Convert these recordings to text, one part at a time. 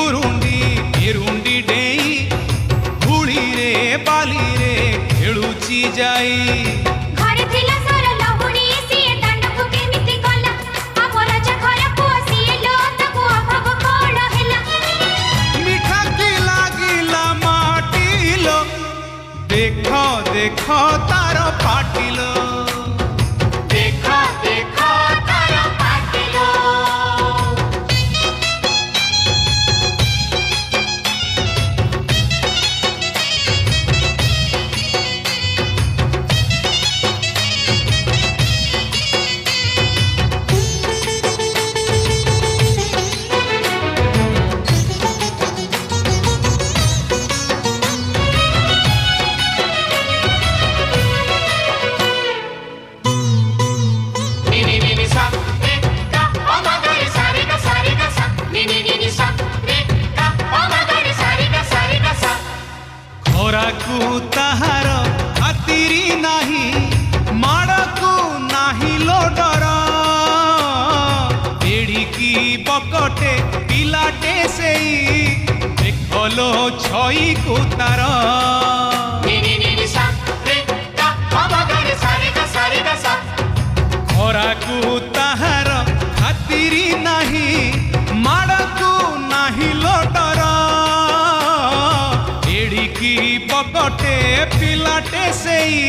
गुरुंडी मेरुंडी डेई धूली रे बाली रे खेलुची जाई घरे थिला सर लहुणी सिए दांडकु केमिति गला हमर जखर पुआ सिए लो तकु अभाव कोण हैला मीठा की लागिला माटिलो देखो देखो तार पाटिलो देखो देखो तार पाटिलो खोराकू ताहार खातिरी नाही माड़कू नाही लो डर एड़िकी बकटे पिलाटे सेई देखलो छई को तार खोराकू ताहार खातिरी नाही माड़कू नाही लो डर एड़िकी बकटे पिलाटे सेई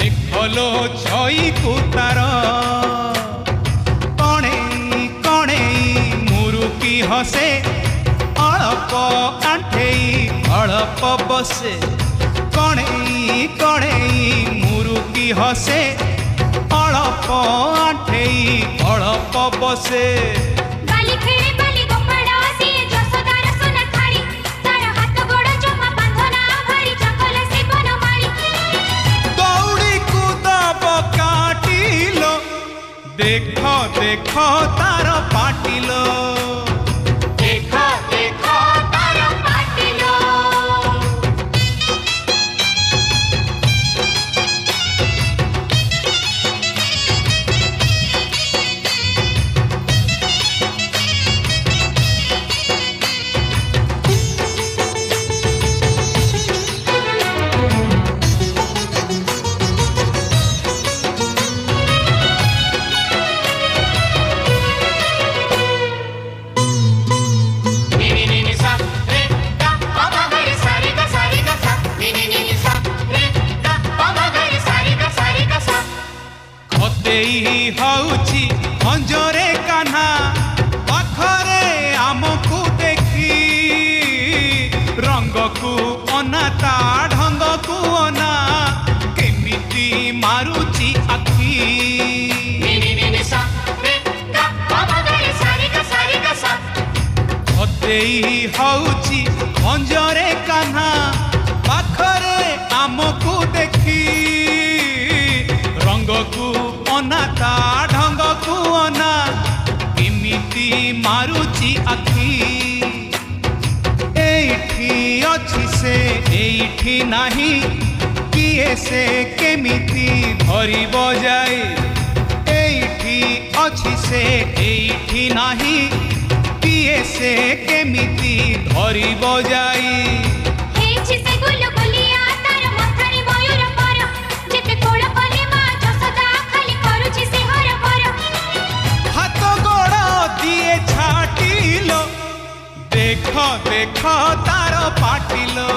देखलो छई को तार कणेई कणेई मुरुकी हसे अळप आंठेई अळप बसे कणेई कणेई मुरुकी हसे अळप आंठेई अळप बसे बाली खेळे बाली गोपाळ सिए जसोदार सोना थाळी तार हात गोड जमा बांधना भारी चकल से बनमाळी दौड़ी कूदब काटिलो देखो देखो तार पाटिलो देखो देखो तार पाटिलो हौची अंजरे कान्हा पाखरे आमको देखी रंग को अना ता ढंग को अना केमिति मारुची आखी हौची अंजरे कान्हा पाखरे आमको देखी रंग को अना ता ढंग को अना केमिति मारुची आखी एठी अछि से एठी नाही किए से केमिति धरी बजाई एठी अछि से एठी नाही किए से केमिति धरी बजाई हेछि से गुल गुलिया तार मथारी मयूर पर जेते कोळ कले मा जसोदा खाली करूछि से हर पर हाथ गोड़ दिए छाटिलो देखो देखो तार पाटिलो।